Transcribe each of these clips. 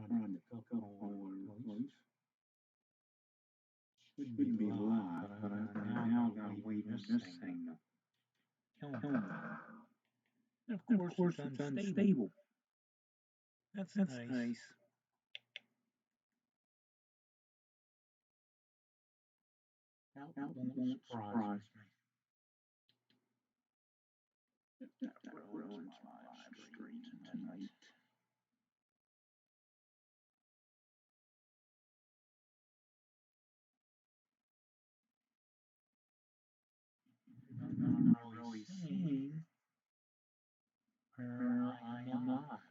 Run the cup all over the place. Should be live, but now I gotta wait on this thing to kill me. And of course, it's unstable. That's That's nice. nice. That won't surprise me. That ruins my live stream tonight. I'm not really seeing where I am live.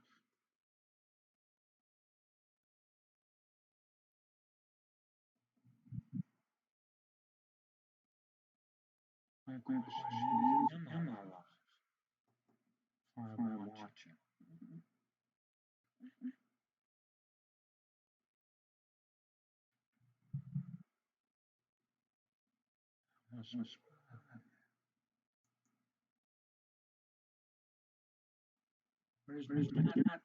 My question is, am I live? I'm watching. Where's my cat?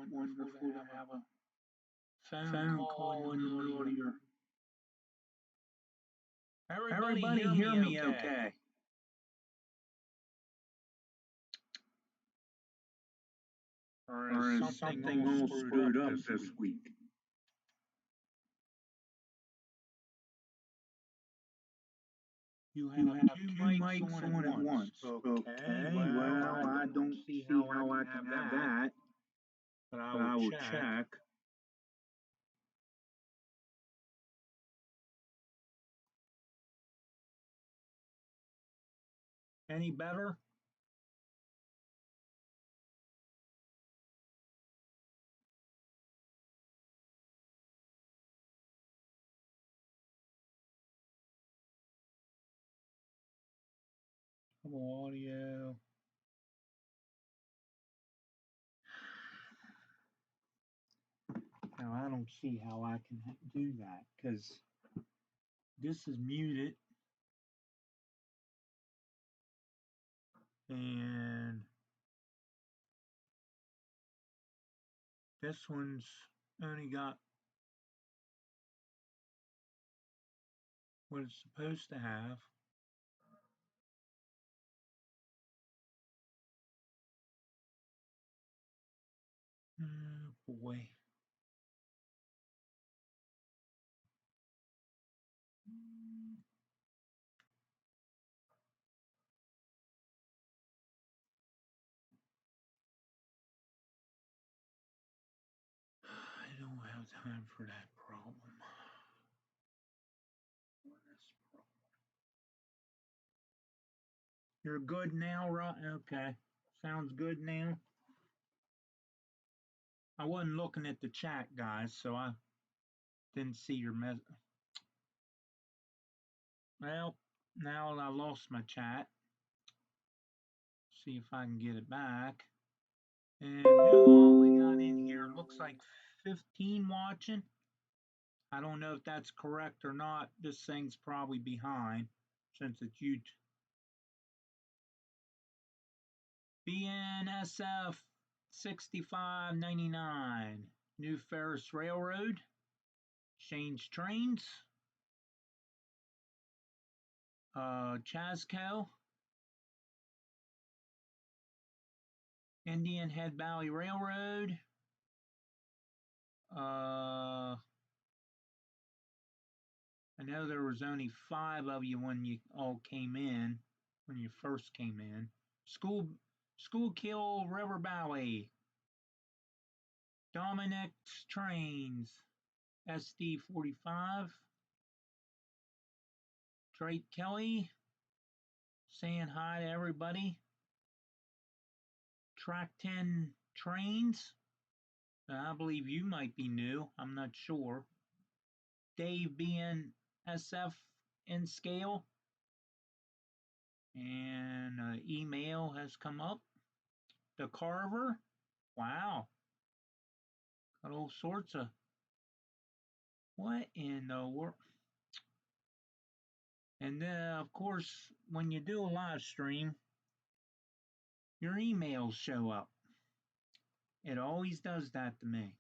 Wonderful to have a phone call in the middle of your. Everybody hear me okay? Or is something all screwed up this week? You have two mics on at once. Okay, well, I don't see how I can have that, but I will check. Any better? Audio. Now I don't see how I can do that because this is muted and this one's only got what it's supposed to have. Oh boy. I don't have time for that problem. You're good now, right? Okay. Sounds good now. I wasn't looking at the chat, guys, so I didn't see your message. Well, now I lost my chat. See if I can get it back. And who all we got in here? Looks like 15 watching. I don't know if that's correct or not. This thing's probably behind since it's YouTube. BNSF 65.99. New Ferris Railroad. Change trains. Chasco. Indian Head Valley Railroad. I know there was only 5 of you when you all came in, when you first came in. Schuylkill River Valley. Dominic's Trains. SD 45. Drake Kelly. Saying hi to everybody. Track 10 Trains. I believe you might be new. I'm not sure. Dave being SF in scale. And email has come up. The Carver. Wow. all sorts of what in the world. And then, of course, when you do a live stream, your emails show up. It always does that to me.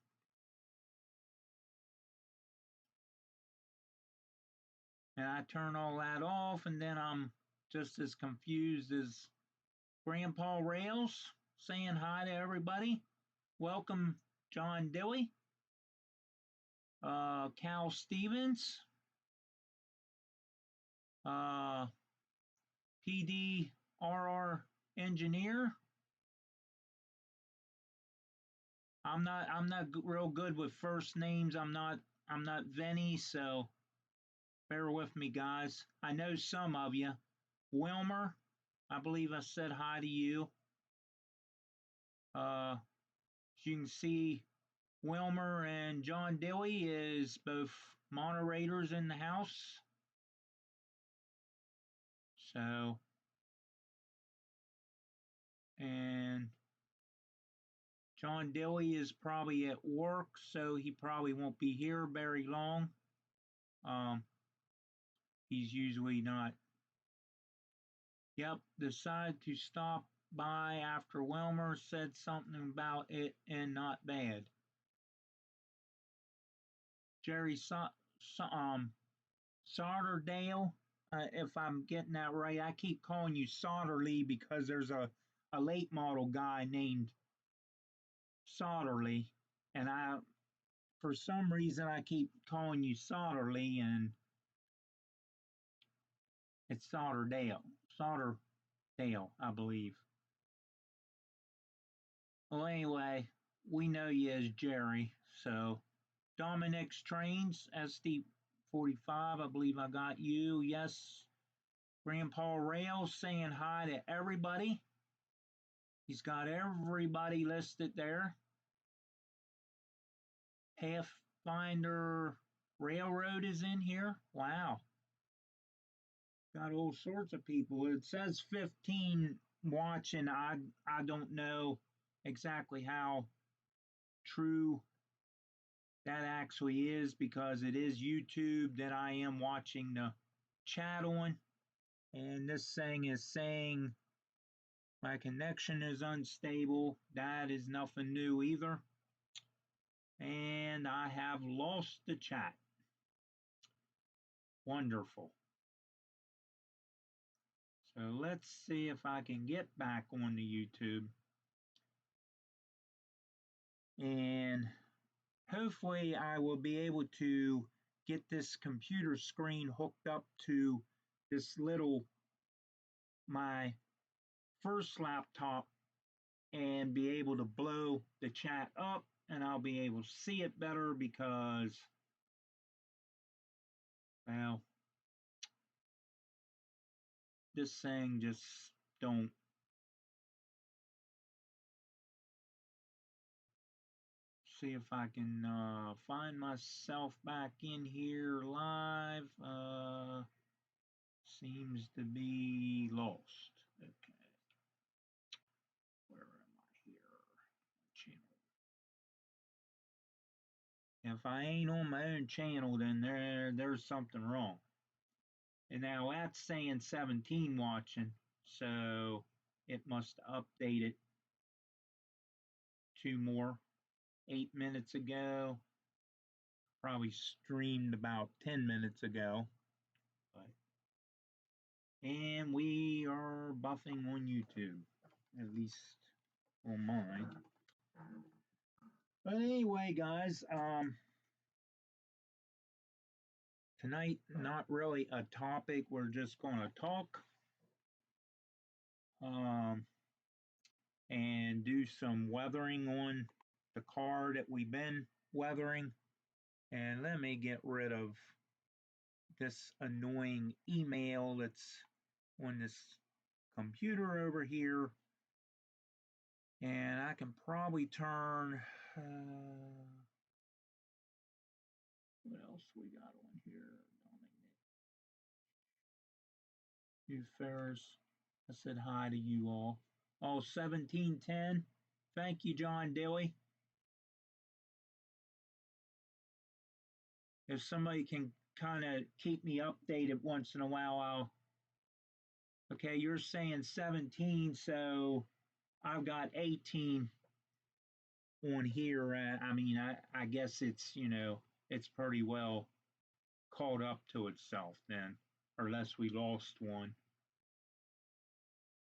And I turn all that off, and then I'm just as confused as Grandpa Rails saying hi to everybody. Welcome, John Dewey, Cal Stevens, uh, PDRR Engineer. I'm not real good with first names. I'm not Vinny, so bear with me, guys. I know some of you. Wilmer, I believe I said hi to you. As you can see, Wilmer and John Dewey is both moderators in the house. So, and John Dewey is probably at work, so he probably won't be here very long. He's usually not. Yep, decided to stop by after Wilmer said something about it and not bad. Jerry Sotterdale, if I'm getting that right. I keep calling you Solderly because there's a late model guy named Solderly, and for some reason, I keep calling you Solderly, and it's Sotterdale, I believe. Well, anyway, we know you as Jerry, so Dominic's Trains, SD45, I believe I got you. Yes, Grandpa Rails saying hi to everybody. He's got everybody listed there. Pathfinder Railroad is in here. Wow. Got all sorts of people. It says 15 watching. I don't know exactly how true that actually is because it is YouTube that I am watching the chat on. And this thing is saying my connection is unstable. That is nothing new either. And I have lost the chat. Wonderful. So let's see if I can get back on the YouTube. And hopefully I will be able to get this computer screen hooked up to this my first laptop and be able to blow the chat up and I'll be able to see it better because, well, this thing just don't. See if I can find myself back in here live. Seems to be lost. Okay. Where am I here? Channel. If I ain't on my own channel, then there's something wrong. And now that's saying 17 watching, so it must update it 2 more. 8 minutes ago. Probably streamed about 10 minutes ago. And we are buffing on YouTube, at least on mine. But anyway, guys, tonight, not really a topic. We're just going to talk and do some weathering on the car that we've been weathering. And let me get rid of this annoying email that's on this computer over here. And I can probably turn, what else we got on here? New Ferris. I said hi to you all. Oh, 1710. Thank you, John Dewey. if somebody can kind of keep me updated once in a while, I'll. Okay, you're saying 17, so I've got 18 on here. I mean, I guess it's, it's pretty well caught up to itself then, unless we lost one.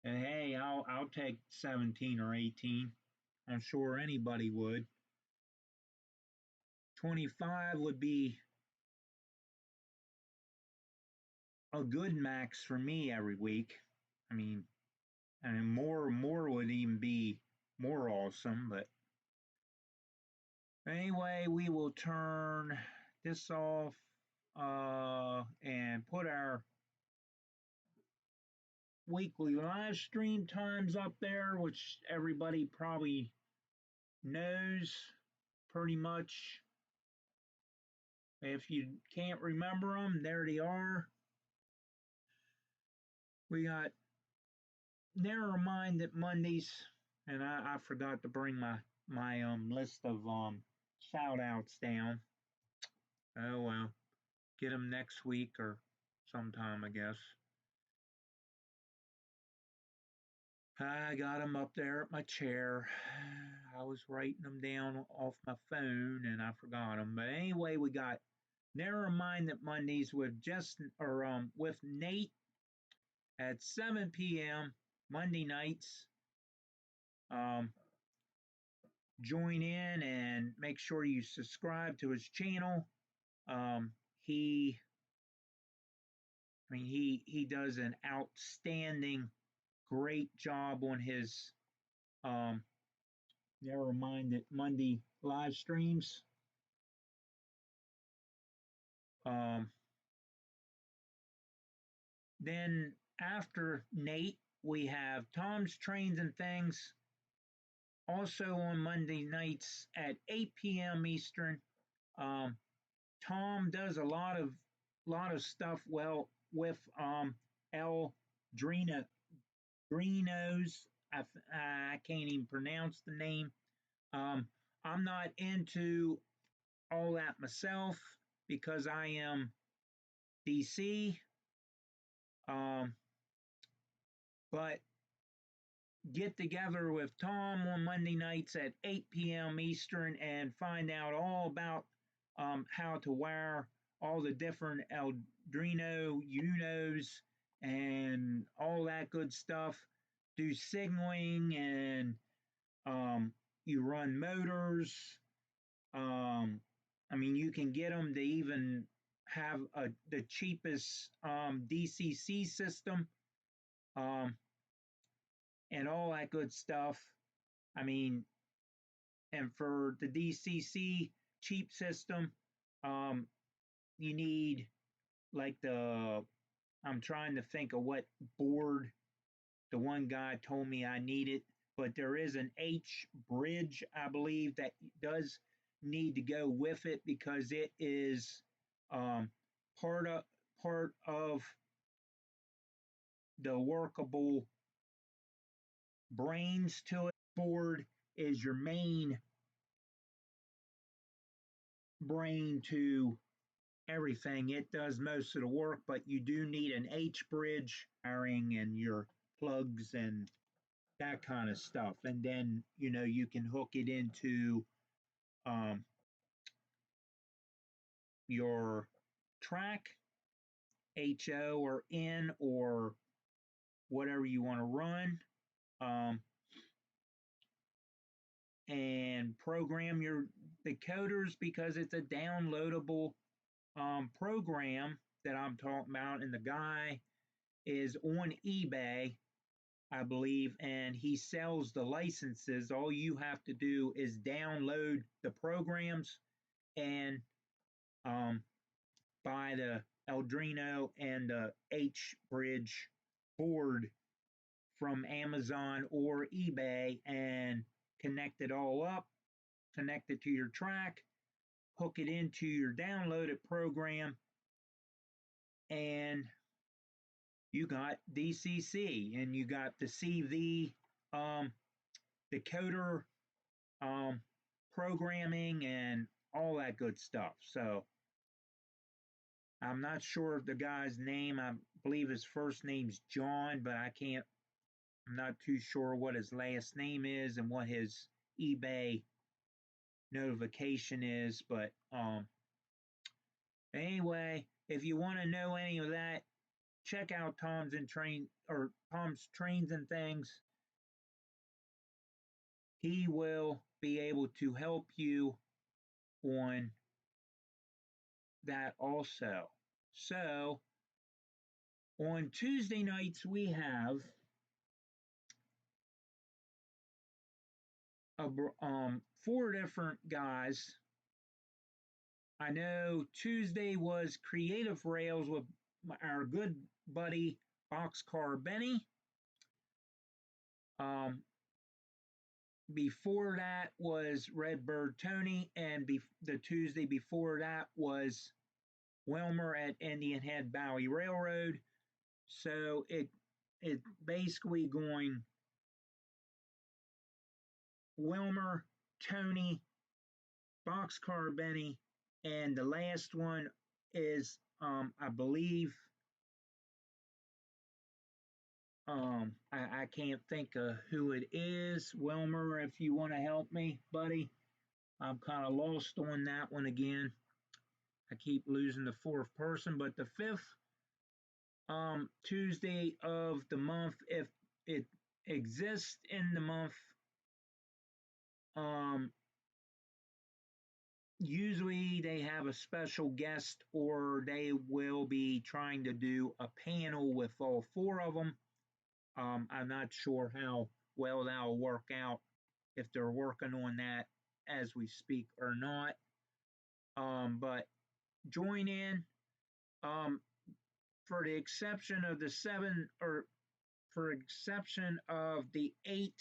And hey, I'll take 17 or 18. I'm sure anybody would. 25 would be a good max for me every week. I mean, and more would even be more awesome. But anyway, we will turn this off and put our weekly live stream times up there, which everybody probably knows pretty much. If you can't remember them, there they are. We got Narrow Minded Mondays, and I forgot to bring my list of shout outs down. Oh well, get them next week or sometime, I guess. I got them up there at my chair. I was writing them down off my phone and I forgot them. But anyway, we got Narrow Minded Mondays with Nate at 7 p.m. Monday nights. Um, Join in and make sure you subscribe to his channel. Um, he, he does an outstanding, great job on his um, Narrow Minded Monday live streams. Um, then after Nate, we have Tom's Trains and Things, also on Monday nights at 8 p.m. Eastern. Um, Tom does a lot of stuff well with El Drina Drinos. I can't even pronounce the name. Um, I'm not into all that myself because I am DC. Um, but get together with Tom on Monday nights at 8 p.m. Eastern and find out all about how to wire all the different Arduino Unos and all that good stuff. Do signaling and you run motors. You can get them to even have the cheapest DCC system um, and all that good stuff. I mean, and for the DCC cheap system, um, you need like I'm trying to think of what board the one guy told me I needed, but there is an H bridge, I believe, that does need to go with it because it is um, part of part of the workable brains to it. Board is your main brain to everything. It does most of the work, but you do need an H bridge, wiring and your plugs and that kind of stuff. And then, you can hook it into um, your track, HO or N or whatever you want to run, um, and program your decoders because it's a downloadable program that I'm talking about. And the guy is on eBay, I believe, and he sells the licenses. All you have to do is download the programs and um, buy the Arduino and the H bridge board from Amazon or eBay and connect it all up, connect it to your track, hook it into your downloaded program, and you got DCC and you got the CV decoder um, programming and all that good stuff. So I'm not sure of the guy's name. I believe his first name's John, but I'm not too sure what his last name is and what his eBay notification is. But anyway, if you want to know any of that, check out Tom's Trains and Things. He will be able to help you on that also. So on Tuesday nights we have four different guys. I know Tuesday was Creative Rails with our good buddy Boxcar Benny. Um, Before that was Redbird Tony, and the Tuesday before that was Wilmer at Indian Head Bowie Railroad. So it basically going Wilmer, Tony, Boxcar Benny, and the last one is I believe I can't think of who it is. Wilmer, if you want to help me, buddy. I'm kind of lost on that one again. I keep losing the fourth person, but the fifth Tuesday of the month, if it exists in the month, um, usually they have a special guest or they will be trying to do a panel with all four of them. I'm not sure how well that'll work out, if they're working on that as we speak or not. But join in. Um, for the exception of the seven, or for exception of the 8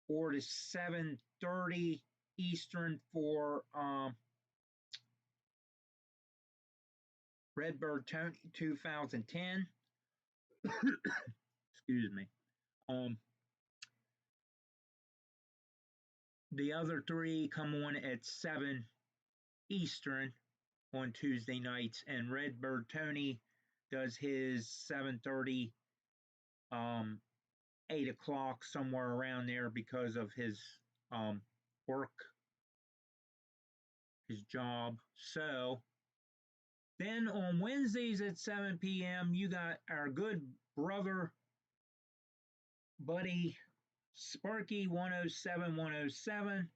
or the 7:30 Eastern for Redbird Tony 2010. Excuse me. Um, the other three come on at 7 Eastern on Tuesday nights, and Redbird Tony does his 7:30, 8 o'clock, somewhere around there because of his work, his job. So then on Wednesdays at 7 p.m., you got our good brother, buddy, Sparky 107 107.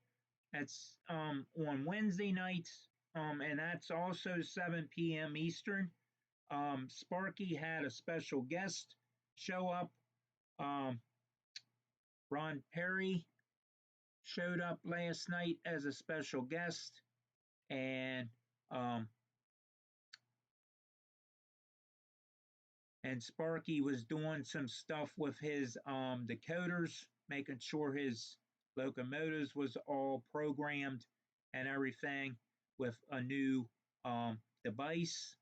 That's on Wednesday nights, and that's also 7 p.m. Eastern. Sparky had a special guest show up. Um, Ron Perry showed up last night as a special guest, and um, Sparky was doing some stuff with his decoders, making sure his locomotives was all programmed and everything with a new device.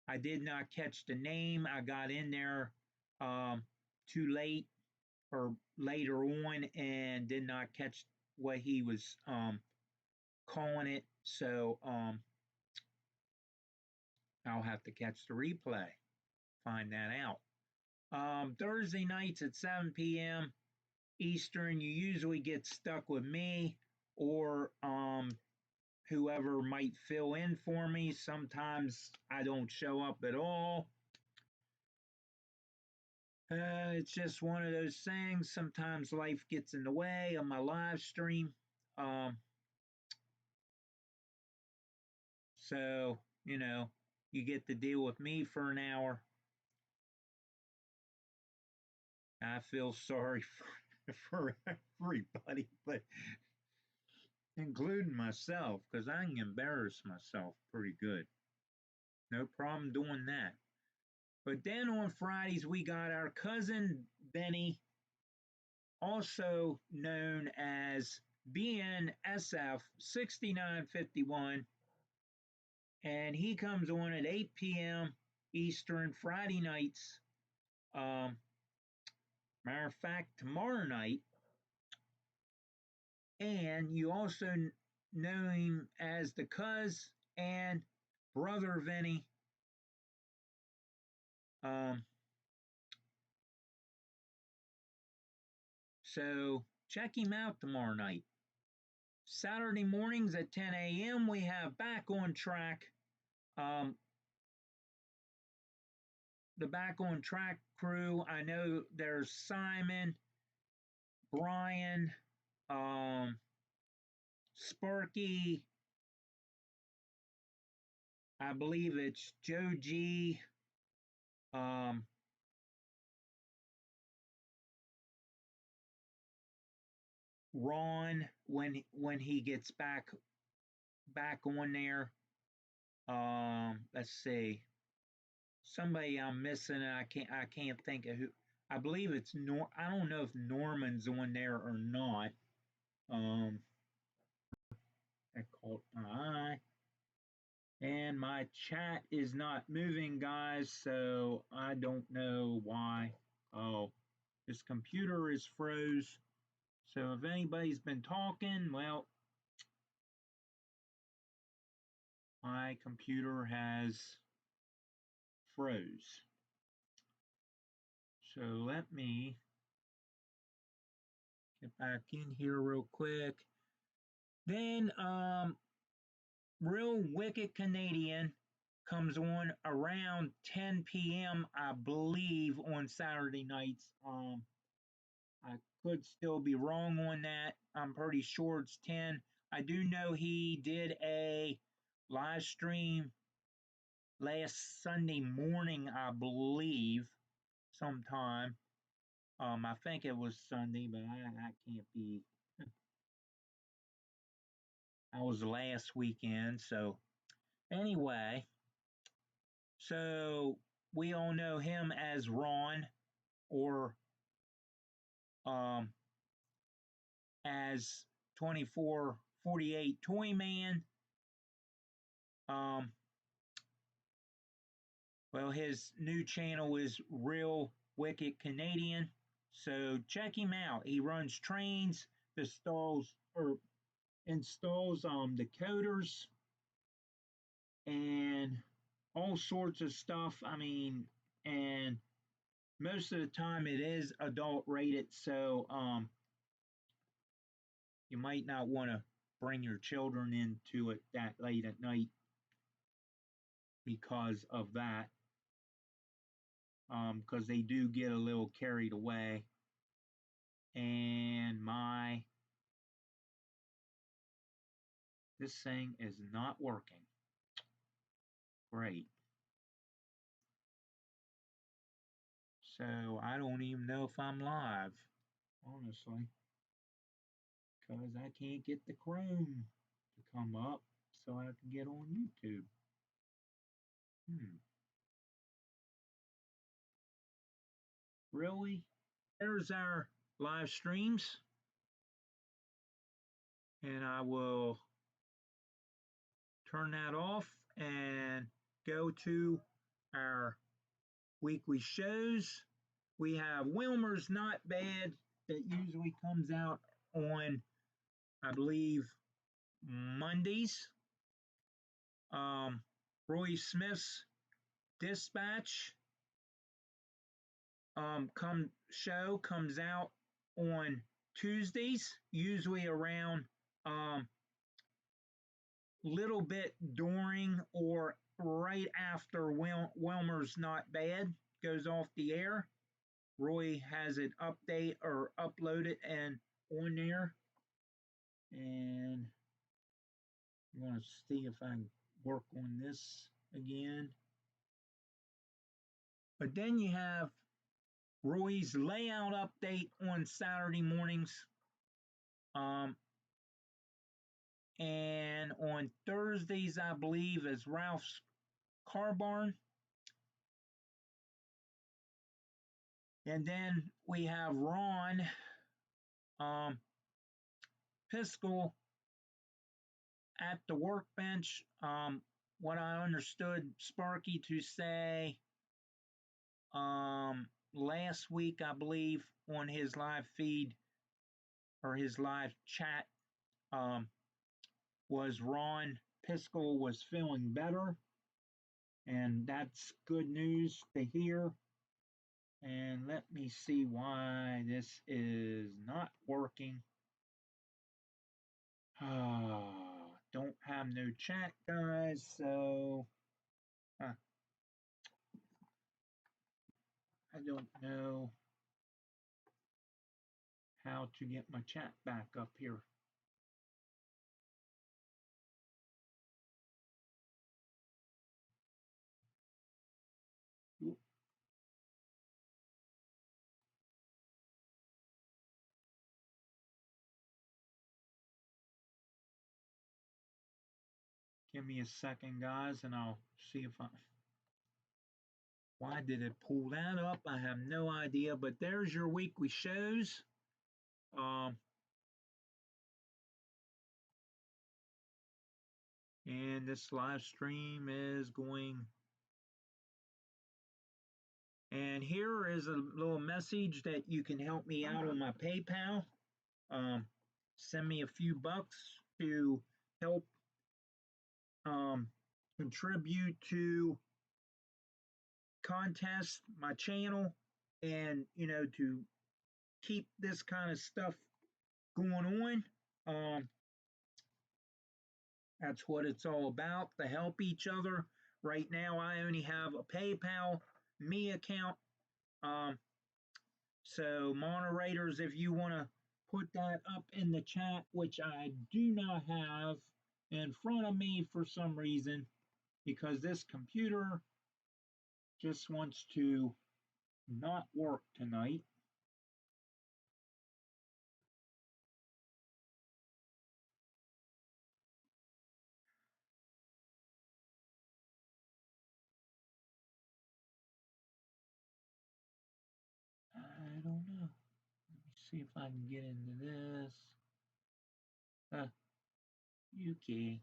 I did not catch the name. I got in there too late or later on and did not catch what he was calling it. So I'll have to catch the replay, find that out. Thursday nights at 7 p.m. Eastern, you usually get stuck with me or whoever might fill in for me. Sometimes I don't show up at all. It's just one of those things. Sometimes life gets in the way of my live stream. Um, so, you get to deal with me for an hour. I feel sorry for everybody, but including myself, because I can embarrass myself pretty good. No problem doing that. But then on Fridays, we got our cousin Benny, also known as BNSF 6951, and he comes on at 8 p.m. Eastern Friday nights. Matter of fact, tomorrow night. And you also know him as the Cuz and brother Vinny. Um, so check him out tomorrow night. Saturday mornings at 10 a.m. we have Back on Track. Um, the Back on Track crew. I know there's Simon, Brian, um, Sparky. I believe it's Joe G. Um, Ron when he gets back on there. Let's see. Somebody I'm missing. I can't think of who. I believe it's I don't know if Norman's on there or not. Um, that caught my eye. And my chat is not moving, guys, so I don't know why. Oh, this computer is froze. So if anybody's been talking, well, my computer has froze. So let me get back in here real quick. Then Real Wicked Canadian comes on around 10 p.m. I believe on Saturday nights. I could still be wrong on that. I'm pretty sure it's 10. I do know he did a live stream last Sunday morning, I believe, sometime. I think it was Sunday, but I can't be. I was last weekend, so anyway, so we all know him as Ron or um, as 2448 Toy Man. Um, well, his new channel is Real Wicked Canadian, so check him out. He runs trains, installs decoders and all sorts of stuff. I mean, and most of the time it is adult rated, so you might not want to bring your children into it that late at night because of that, because they do get a little carried away. And this thing is not working. Great. So I don't even know if I'm live, honestly, because I can't get the Chrome to come up so I can get on YouTube. Really? There's our live streams, and I will turn that off and go to our weekly shows. We have Wilmer's Not Bad that usually comes out on, I believe, Mondays. Roy Smith's Dispatch show comes out on Tuesdays, usually around little bit during or right after Wilmer's Not Bad goes off the air. Roy has it update or uploaded and on there. And I'm going to see if I can work on this again. But then you have Roy's layout update on Saturday mornings. And on Thursdays, I believe, is Ralph's Car Barn. And then we have Ron Piskel at the workbench. What I understood Sparky to say last week, I believe, on his live feed or his live chat, was Ron Piskel was feeling better. And that's good news to hear. And let me see why this is not working. Don't have no chat, guys, so I don't know how to get my chat back up here. Oop, give me a second, guys, and I'll see if I. Why did it pull that up? I have no idea, but there's your weekly shows. Um, and this live stream is going. And here is a little message that you can help me out on my PayPal. Um, Send me a few bucks to help um, contribute to contest my channel, and to keep this kind of stuff going on. That's what it's all about, to help each other. Right now I only have a PayPal me account. um, so moderators, if you want to put that up in the chat, which I do not have in front of me for some reason, because this computer just wants to not work tonight. I don't know. Let me see if I can get into this. UK.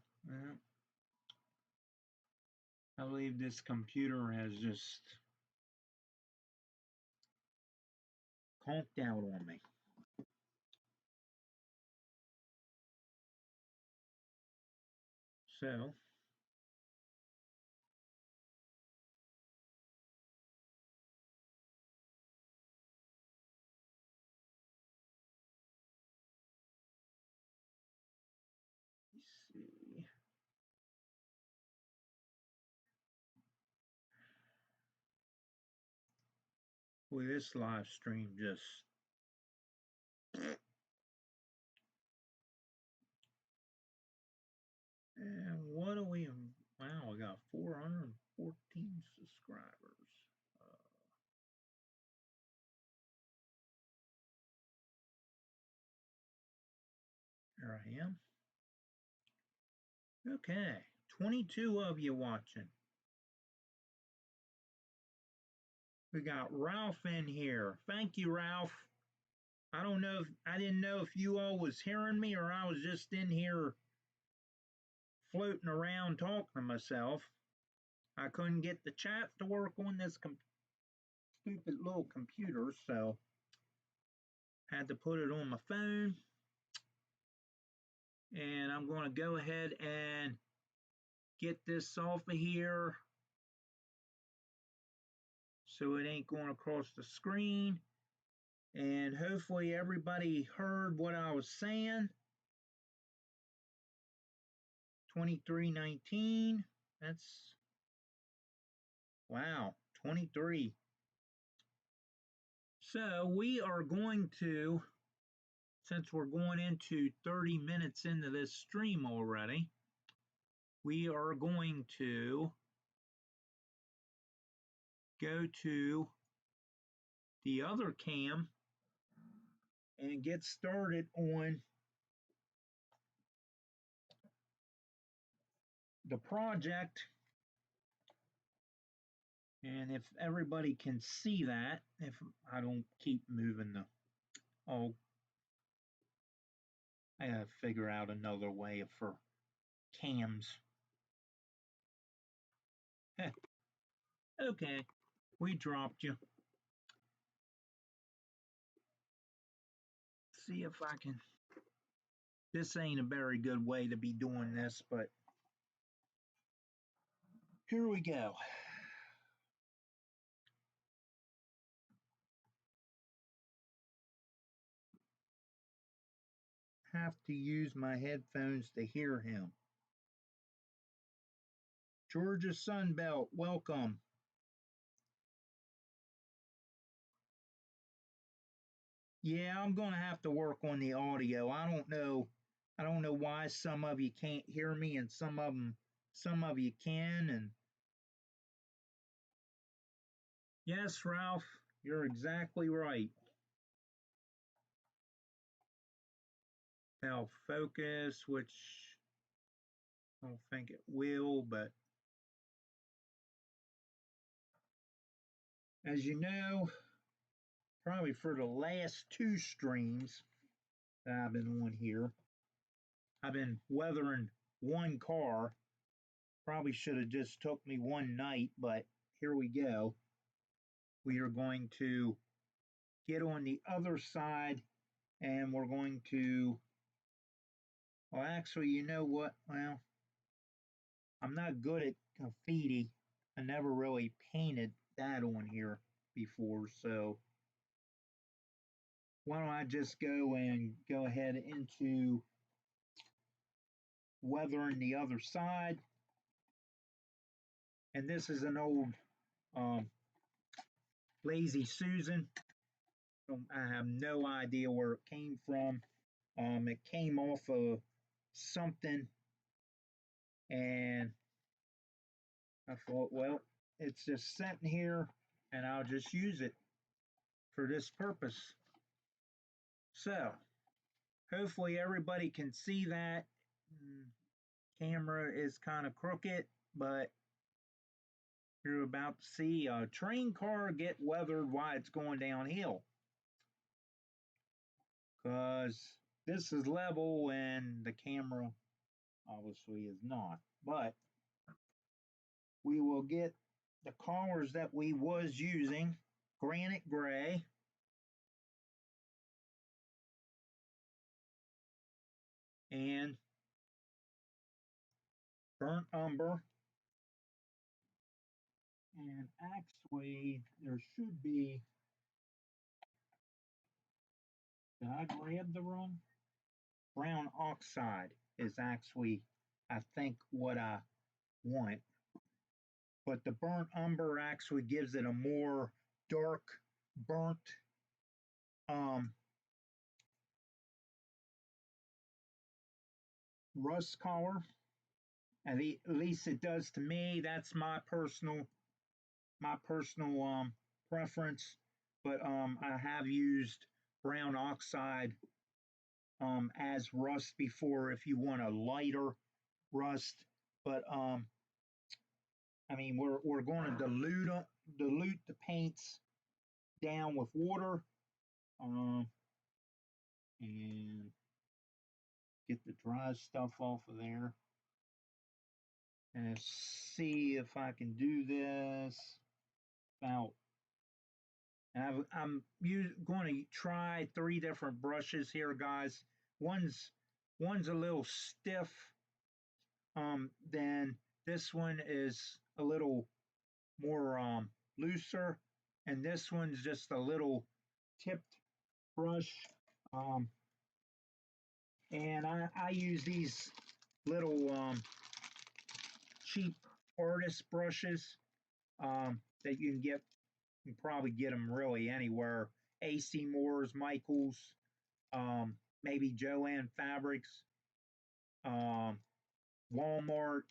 I believe this computer has just conked out on me. So, let's see. Boy, this live stream just. And what do we. Wow, I got 414 subscribers. Here I am. Okay, 22 of you watching. We got Ralph in here. Thank you, Ralph. I didn't know if you all was hearing me or I was just in here floating around talking to myself. I couldn't get the chat to work on this stupid little computer, so had to put it on my phone. And I'm going to go ahead and get this off of here so it ain't going across the screen. And hopefully everybody heard what I was saying. 2319. That's, wow, 23. So we are going to, since we're going into 30 minutes into this stream already, we are going to go to the other cam and get started on the project. And if everybody can see that, if I don't keep moving the, oh, I gotta figure out another way for cams. Okay, we dropped you. See if I can. This ain't a very good way to be doing this, but Here we go. Have to use my headphones to hear him. Georgia Sunbelt, welcome. Yeah, I'm gonna have to work on the audio. I don't know. I don't know why some of you can't hear me and some of you can. And yes, Ralph, you're exactly right. Now focus, which I don't think it will, but as you know, probably for the last two streams that I've been on here, I've been weathering one car. Probably should have just took me one night, but here we go. We are going to get on the other side and we're going to, well, actually, you know what? Well, I'm not good at graffiti. I never really painted that on here before, so why don't I just go and go ahead into weathering the other side. And this is an old um, Lazy Susan. I have no idea where it came from. It came off of something, and I thought, well, it's just sitting here, and I'll just use it for this purpose. So, hopefully, everybody can see that. Camera is kind of crooked, but you're about to see a train car get weathered while it's going downhill. Because this is level and the camera obviously is not. But we will get the colors that we was using, granite gray, and burnt umber. And actually, there should be, did I grab the wrong? Brown oxide is actually, I think, what I want. But the burnt umber actually gives it a more dark, burnt um, rust color. At least it does to me. That's my personal preference. But I have used brown oxide as rust before if you want a lighter rust. But I mean we're going to dilute the paints down with water um, and get the dry stuff off of there. And see if I can do this about. I'm going to try three different brushes here, guys. One's one's a little stiff. Then this one is a little more looser, and this one's just a little tipped brush. Um, and I use these little cheap artist brushes that you can probably get them really anywhere. AC Moore's, Michael's, maybe Joanne Fabrics, um, Walmart,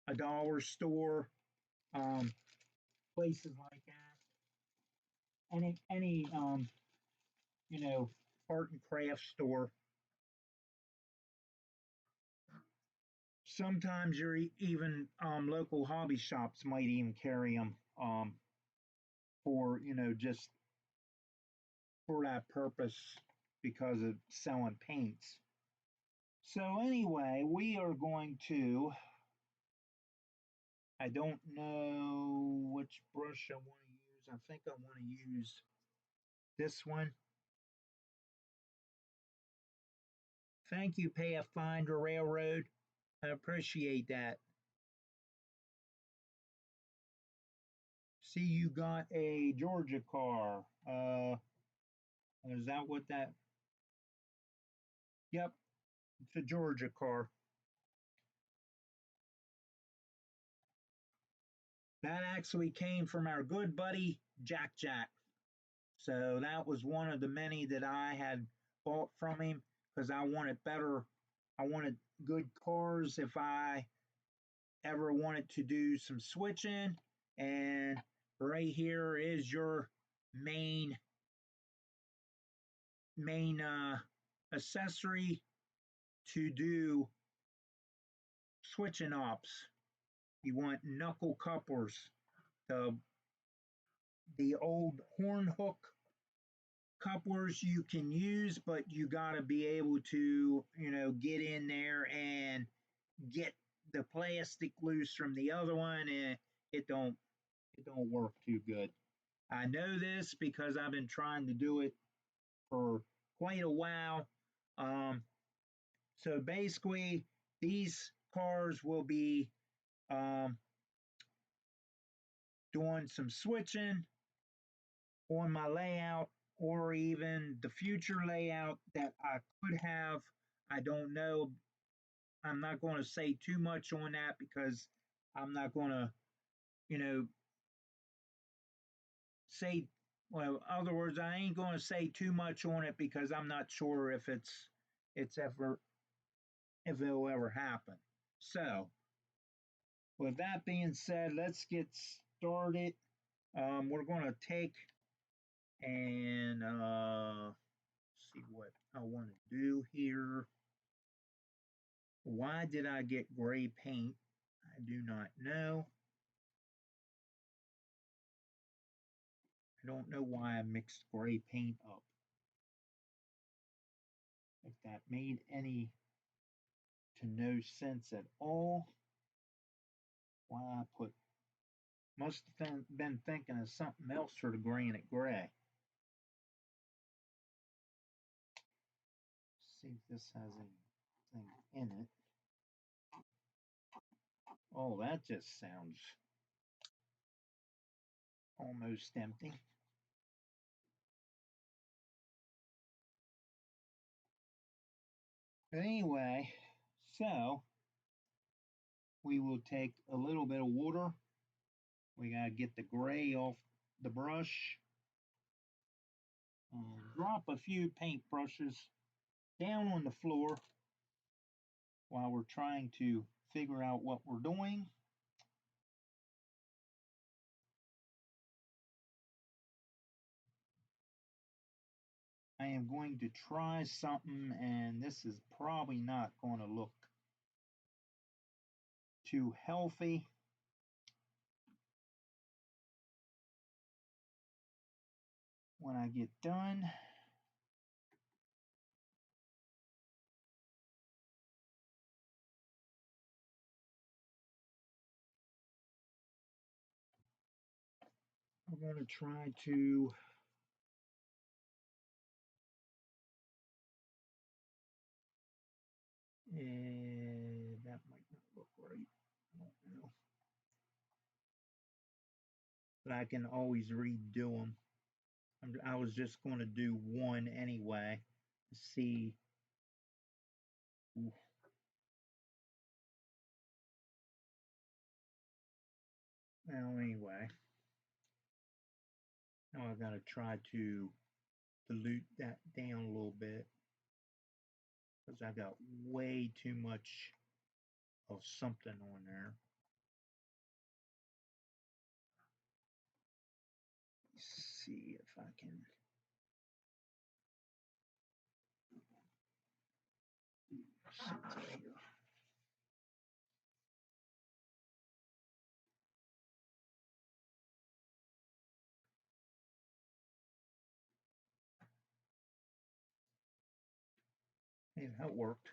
a dollar store, um, places like that. Any art and craft store. Sometimes you're even local hobby shops might even carry them for just for that purpose because of selling paints. So anyway, we are going to. I don't know which brush I want to use. I think I want to use this one. Thank you, Pathfinder Railroad. I appreciate that. See, you got a Georgia car. Is that what that? Yep, it's a Georgia car. That actually came from our good buddy Jack Jack. So that was one of the many that I had bought from him because I wanted better. I wanted good cars if I ever wanted to do some switching. And right here is your main main accessory to do switching ops. You want knuckle couplers, the the old horn hook couplers you can use, but you got to be able to, get in there and get the plastic loose from the other one, and it don't work too good. I know this because I've been trying to do it for quite a while. Um, so basically, these cars will be um, doing some switching on my layout or even the future layout that I could have. I don't know. I'm not going to say too much on that because I'm not going to, you know, say, well, in other words, I ain't going to say too much on it because I'm not sure it's ever, if it'll ever happen. So, with that being said, let's get started. We're going to take and see what I want to do here. Why did I get gray paint? I do not know. I don't know why I mixed gray paint up. If that made any to no sense at all, why I put must have been thinking of something else for the granite gray. See if this has anything in it. Oh, that just sounds almost empty. But anyway, so we will take a little bit of water. We gotta get the gray off the brush and drop a few paint brushes down on the floor while we're trying to figure out what we're doing. I am going to try something, and this is probably not going to look too healthy. When I get done, we're going to try to that might not look right. I don't know. But I can always redo them. I was just going to do one anyway to see. Well, anyway, now I've got to try to dilute that down a little bit because I got way too much of something on there. Let's see if I can. Hey, that worked.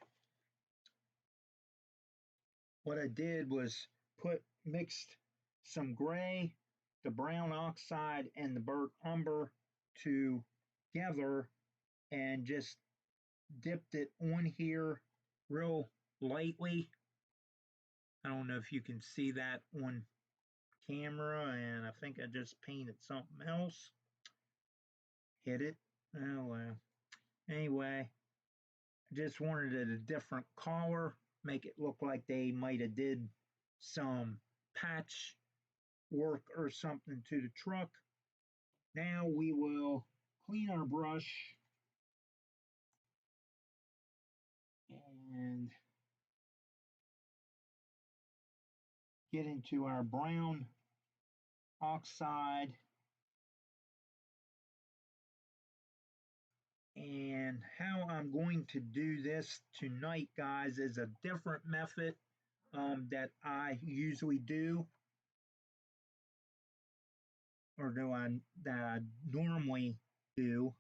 What I did was mixed some gray, the brown oxide, and the burnt umber together and just dipped it on here real lightly. I don't know if you can see that on camera, and I think I just painted something else. Hit it. Oh well. Anyway, I just wanted it a different color, make it look like they might have did some patch work or something to the truck. Now we will clean our brush and get into our brown oxide. And how I'm going to do this tonight, guys, is a different method that I usually do, or do I that I normally do.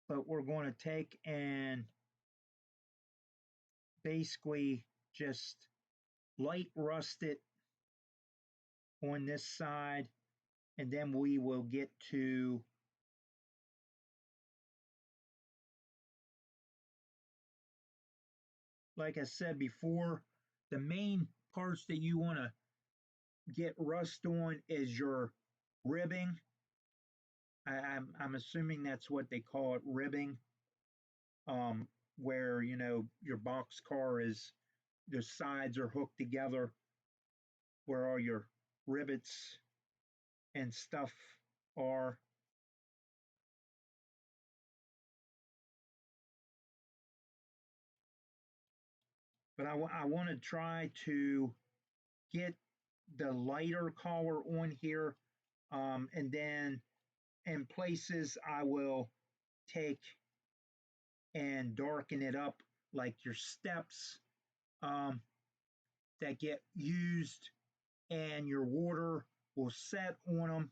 But we're going to take and basically just light rust it on this side, and then we will get to like I said before, the main parts that you want to get rust on is your ribbing. I'm assuming that's what they call it, ribbing, um, where you know your box car is the sides are hooked together, where all your rivets and stuff are. But I want to try to get the lighter color on here, and then in places I will take and darken it up, like your steps um, that get used, and your water will set on them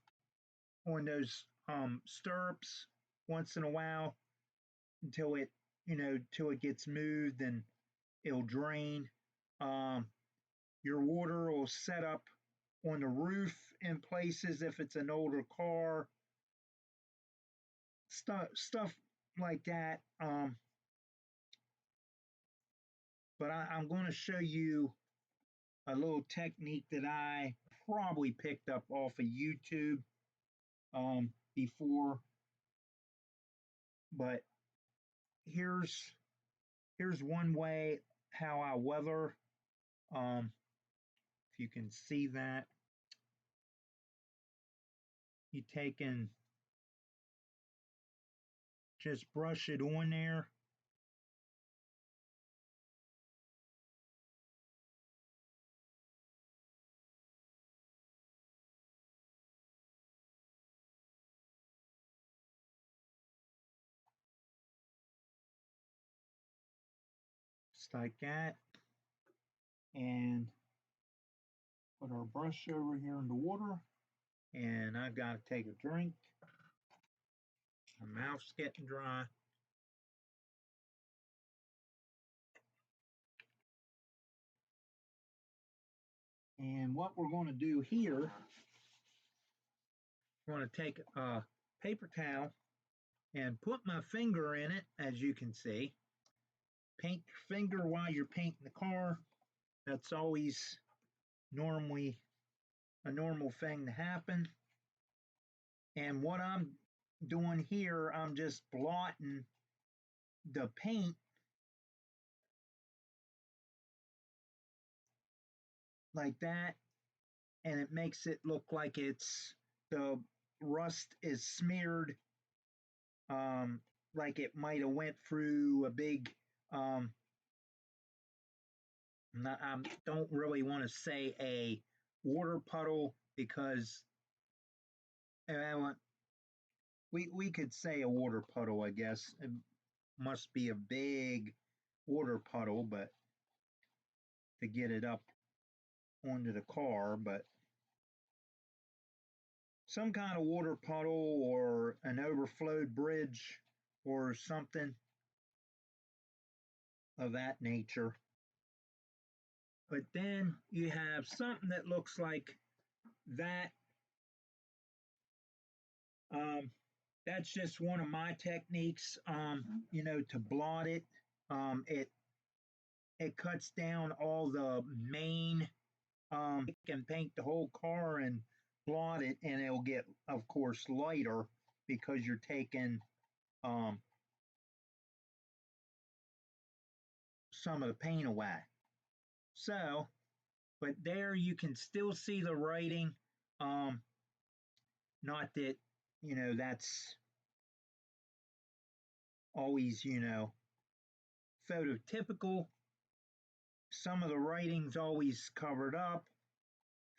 on those stirrups once in a while until it till it gets moved and it'll drain. Um, your water will set up on the roof in places if it's an older car, stuff like that. But I'm going to show you a little technique that I probably picked up off of YouTube before, but here's here's one way how I weather. Um, if you can see that, you take and just brush it on there. Just like that, and put our brush over here in the water. And I've got to take a drink. My mouth's getting dry. And what we're going to do here, we're going to take a paper towel and put my finger in it, as you can see. Paint your finger while you're painting the car. That's always normally a normal thing to happen. And what I'm doing here, I'm just blotting the paint like that, and it makes it look like it's the rust is smeared, like it might have went through a big I don't really want to say a water puddle because we could say a water puddle, I guess. It must be a big water puddle, but to get it up onto the car, but some kind of water puddle or an overflowed bridge or something of that nature. But then you have something that looks like that. Um, that's just one of my techniques, to blot it. It cuts down all the main You can paint the whole car and blot it, and it'll get, of course, lighter because you're taking um, some of the paint away. So, but there you can still see the writing. Um, Not that, that's always, phototypical. Some of the writing's always covered up,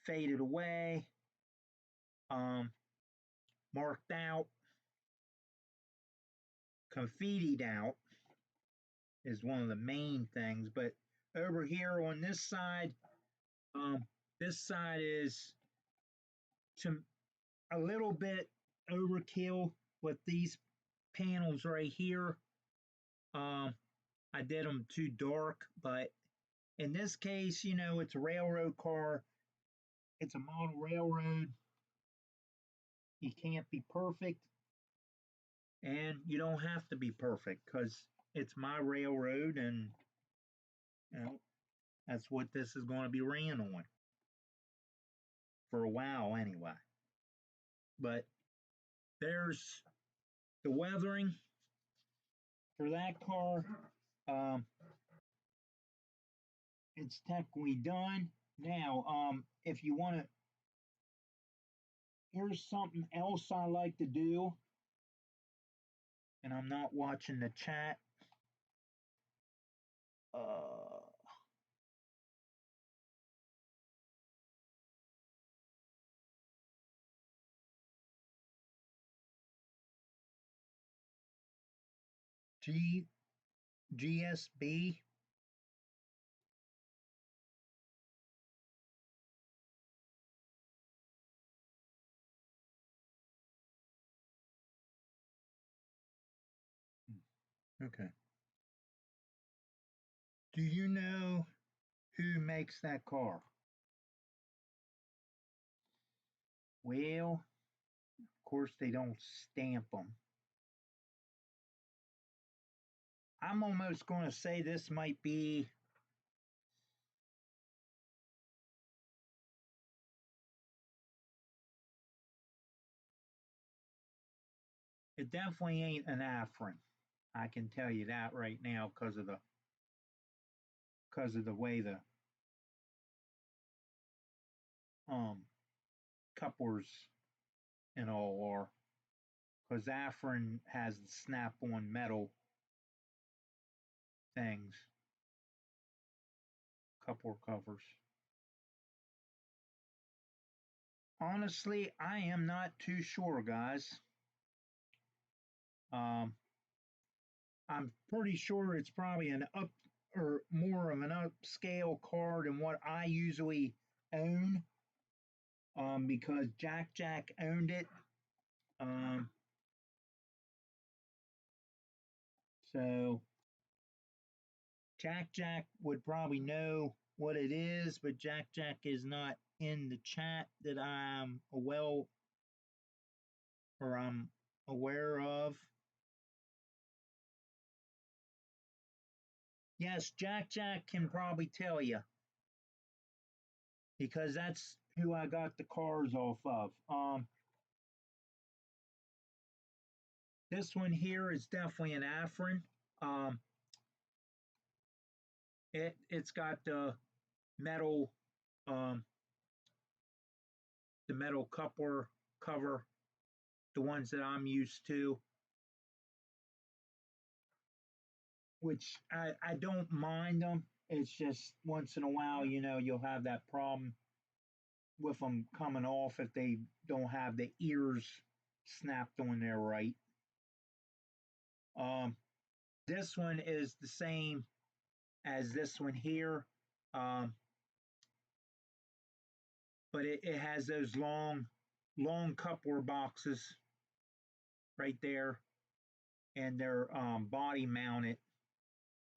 faded away, um, marked out, graffitied out is one of the main things. But over here on um, this side is some a little bit overkill with these panels right here. Um, I did them too dark, but in this case, it's a railroad car. It's a model railroad. You can't be perfect, and you don't have to be perfect because it's my railroad, and you know that's what this is going to be ran on for a while anyway. But there's the weathering for that car. Um, it's technically done. Now, if you want to, here's something else I like to do, and I'm not watching the chat. Uh, G GSB. Okay. Do you know who makes that car? Well, of course they don't stamp them. I'm almost going to say this might be. It definitely ain't an Afrin. I can tell you that right now because of the way the um couplers and all are. Because Afrin has the snap-on metal things, coupler covers. Honestly, I am not too sure, guys. Um, I'm pretty sure it's probably an up or more of an upscale car than what I usually own. Because Jack owned it. Um, so Jack would probably know what it is, but Jack is not in the chat that I'm aware of. Yes, Jack can probably tell you because that's who I got the cars off of. This one here is definitely an Afrin. Um, it's got metal um, the metal coupler cover, the ones that I'm used to, which I don't mind them. It's just once in a while, you'll have that problem with them coming off if they don't have the ears snapped on there right. Um, this one is the same as this one here, um, but it has those long coupler boxes right there, and they're body mounted.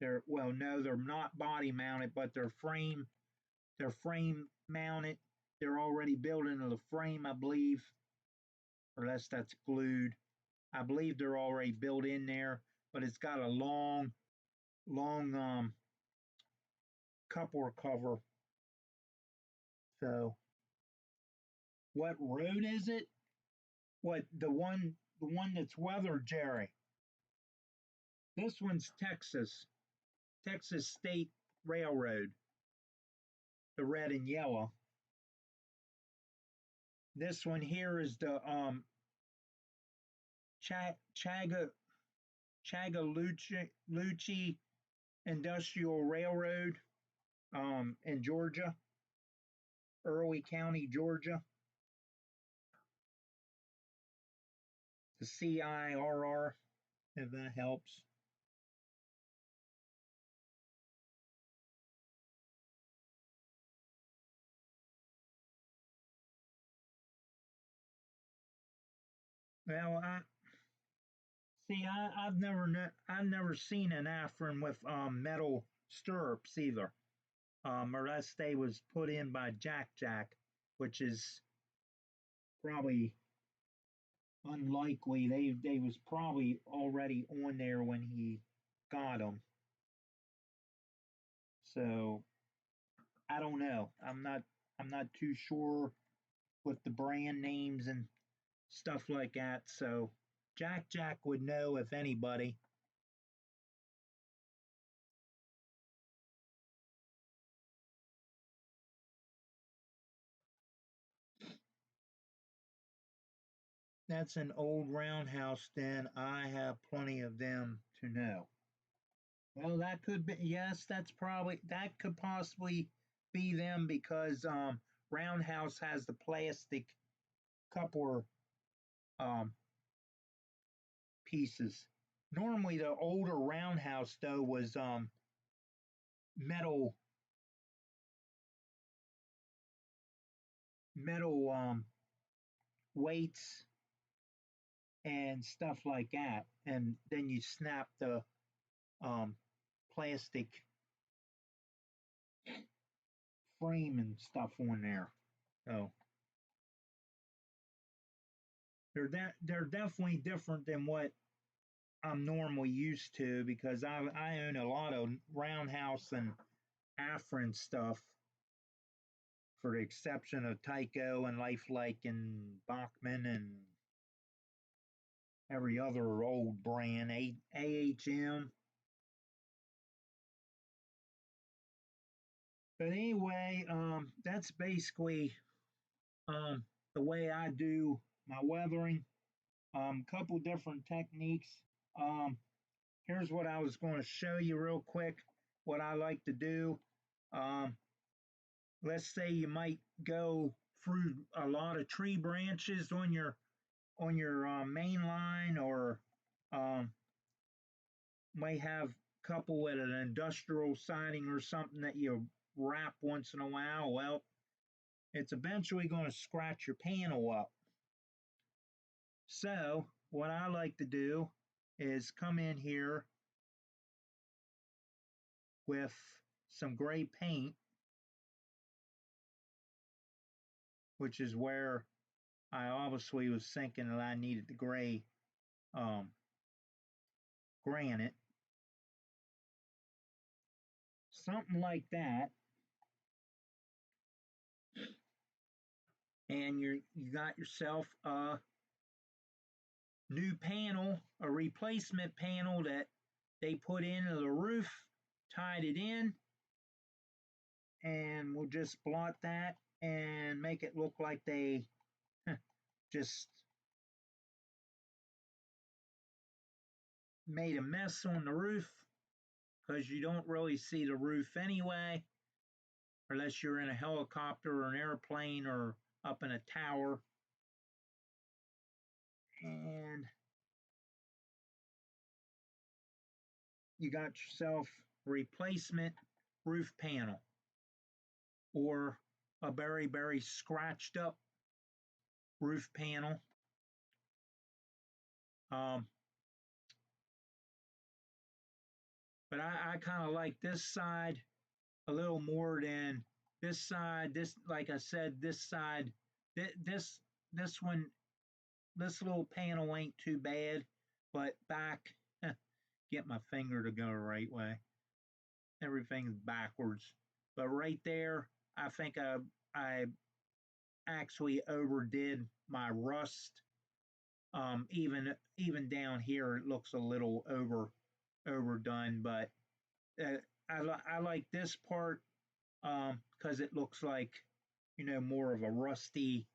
No, they're not body mounted, but they're frame mounted. They're already built into the frame, I believe, or that's glued. I believe they're already built in there, but it's got a long coupler cover So, what road is it? What the one that's weathered, Jerry? This one's Texas, Texas State Railroad, the red and yellow. This one here is the Ch- Chaga Chagaluchi Industrial Railroad in Georgia, Early County, Georgia. The CIRR, if that helps. Well, I've never seen an Afrin with metal stirrups either. Unless they was put in by Jack Jack, which is probably unlikely. They was probably already on there when he got them. So I don't know. I'm not too sure with the brand names and stuff like that. So Jack Jack would know if anybody. That's an old roundhouse den. I have plenty of them to know. Well, that could be, yes, that could possibly be them because roundhouse has the plastic coupler um, pieces. Normally, the older roundhouse though was metal metal weights and stuff like that, and then you snap the um, plastic frame and stuff on there. So they're definitely different than what I'm normally used to because I own a lot of roundhouse and Afrin stuff, for the exception of Tyco and Lifelike and Bachman and every other old brand, AHM. But anyway, that's basically the way I do my weathering. Couple different techniques. Um, Here's what I was going to show you real quick. What I like to do. Um, let's say you might go through a lot of tree branches on your main line, or um, may have a couple with an industrial siding or something that you wrap once in a while. Well, it's eventually going to scratch your panel up. So what I like to do is come in here with some gray paint, which is where I obviously was thinking that I needed the gray um, granite, something like that. And you got yourself a new panel, a replacement panel that they put into the roof, tied it in, and we'll just blot that and make it look like they just made a mess on the roof, because you don't really see the roof anyway, unless you're in a helicopter or an airplane or up in a tower. And you got yourself a replacement roof panel, or a very, very scratched up roof panel. Um, but I kind of like this side a little more than this side. This, like I said, this side, this this one, this little panel ain't too bad, but back, get my finger to go the right way. Everything's backwards. But right there, I think I actually overdid my rust. Even down here, it looks a little overdone, but uh, I like this part because it looks like more of a rusty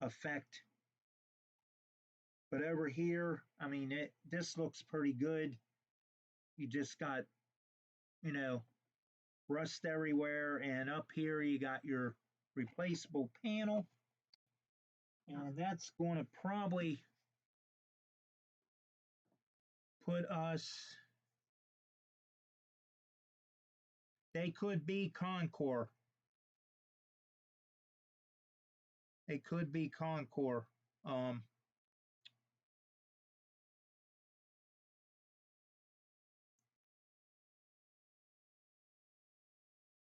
effect. But over here, I mean, this looks pretty good. You just got you know rust everywhere, and up here you got your replaceable panel, and that's going to probably put us. They could be Concord. They could be Concord. Um,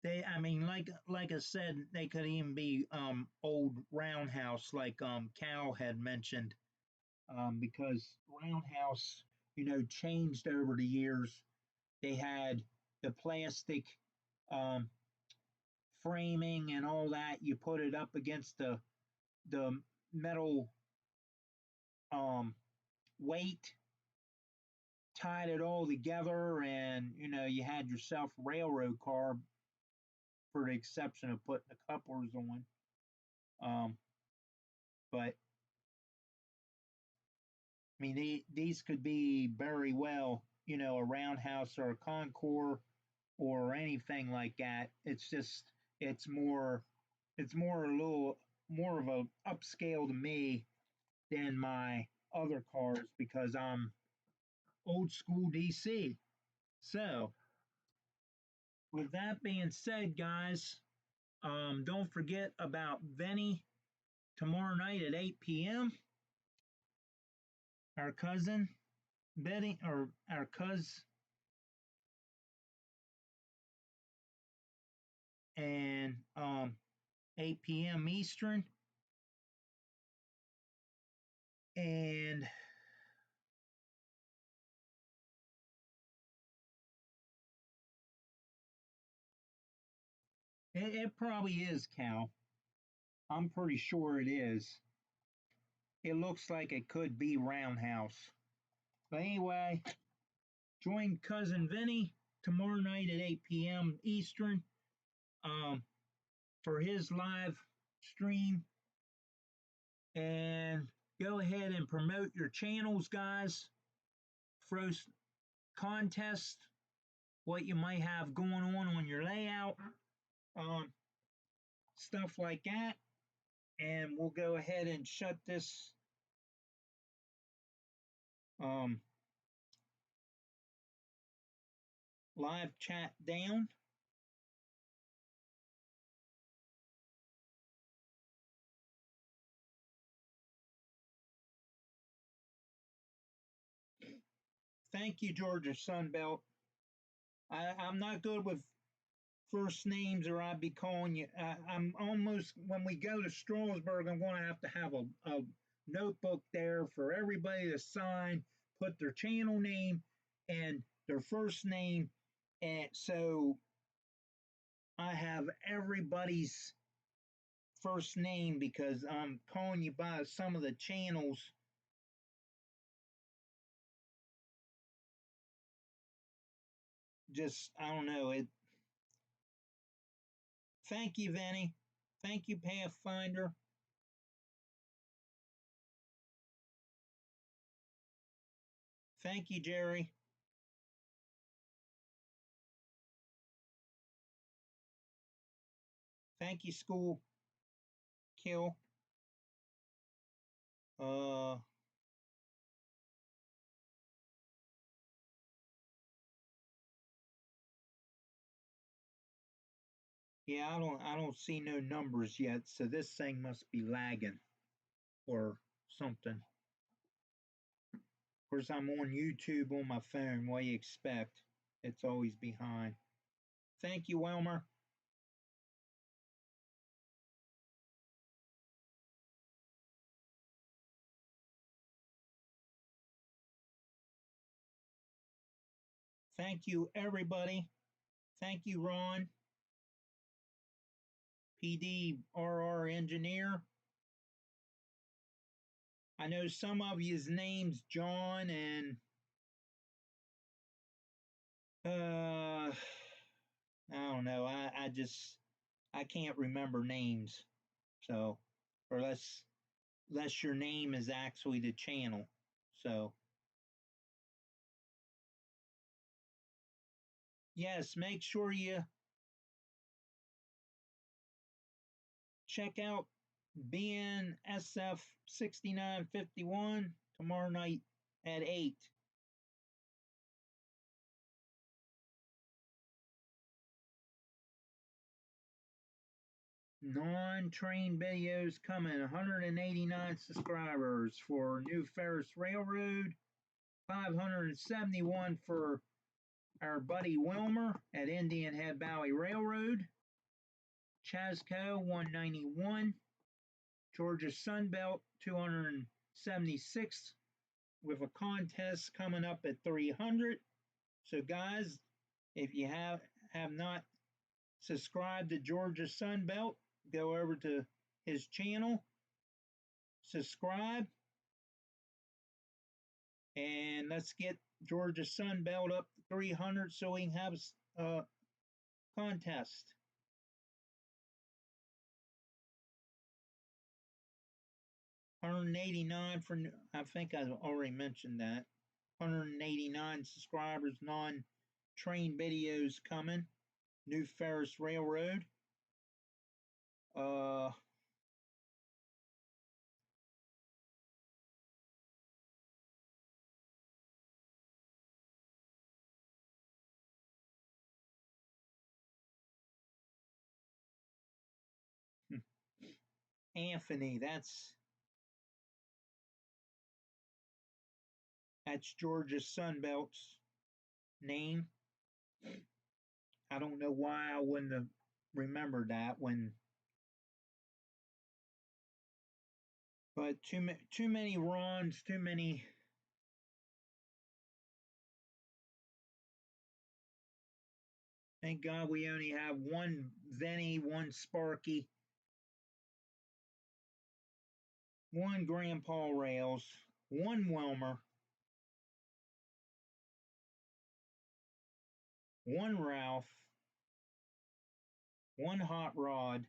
I mean, like I said, they could even be old roundhouse, like Cal had mentioned, because roundhouse, changed over the years. They had the plastic um, framing and all that. You put it up against the metal um, weight, tied it all together, and you had yourself a railroad car, for the exception of putting the couplers on. Um, but I mean, these could be very well, a roundhouse or a Concord or anything like that. It's just, it's more, it's more a little more of a upscale to me than my other cars because I'm old school DC. So, with that being said, guys, don't forget about Vinny tomorrow night at 8 p.m. Our cousin Betty, or our cousin, and 8 p.m. Eastern. And it probably is, Cal. I'm pretty sure it is. It looks like it could be Roundhouse. But anyway, join Cousin Vinny tomorrow night at 8 p.m. Eastern um, for his live stream. And go ahead and promote your channels, guys. First contest, what you might have going on your layout, um, stuff like that. And we'll go ahead and shut this um, live chat down. Thank you, Georgia Sunbelt. I'm not good with first names, or I'd be calling you. I'm almost, when we go to Strasburg, I'm going to have a notebook there for everybody to sign, put their channel name and their first name. And so I have everybody's first name because I'm calling you by some of the channels. Just, I don't know. Thank you, Vinny. Thank you, Pathfinder. Thank you, Jerry. Thank you, School Kill. Uh, yeah, I don't see no numbers yet, so this thing must be lagging or something. Of course, I'm on YouTube on my phone. What do you expect? It's always behind. Thank you, Wilmer. Thank you, everybody. Thank you, Ron. PDRR engineer. I know some of you's name's John and I don't know. I can't remember names. So, or unless your name is actually the channel. So, yes, make sure you check out BNSF 6951 tomorrow night at 8. Non-train videos coming. 189 subscribers for New Ferris Railroad. 571 for our buddy Wilmer at Indian Head Valley Railroad. Chasco 191. Georgia Sunbelt 276 with a contest coming up at 300. So guys, if you have not subscribed to Georgia Sunbelt, go over to his channel, subscribe, and let's get Georgia Sunbelt up to 300 so we can have a contest. $189 for, I think I already mentioned that. 189 subscribers, non-train videos coming. New Ferris Railroad. Anthony, that's Georgia Sunbelt's name. I don't know why I wouldn't have remembered that when, but too many runs, too many. Thank God we only have one Venny, one Sparky, one Grandpa Rails, one Wilmer, one Ralph, one Hot Rod.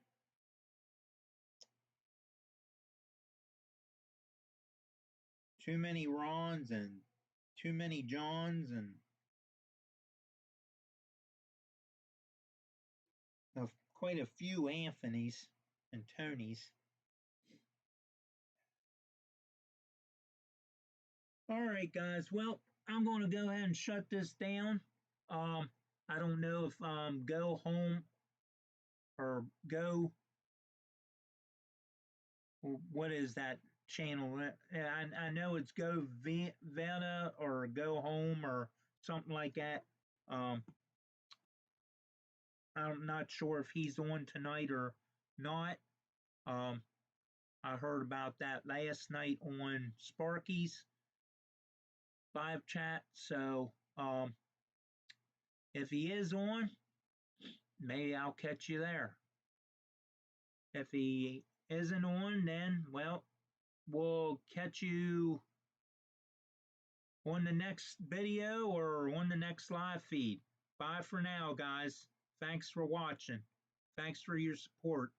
Too many Rons and too many Johns and quite a few Anthonys and Tonys. All right, guys. Well, I'm going to go ahead and shut this down. I don't know if Go Home or Go, what is that channel? I know it's Go Vena or Go Home or something like that. I'm not sure if he's on tonight or not. Um, I heard about that last night on Sparky's live chat. So if he is on, maybe I'll catch you there. If he isn't on, then, well, we'll catch you on the next video or on the next live feed. Bye for now, guys. Thanks for watching. Thanks for your support.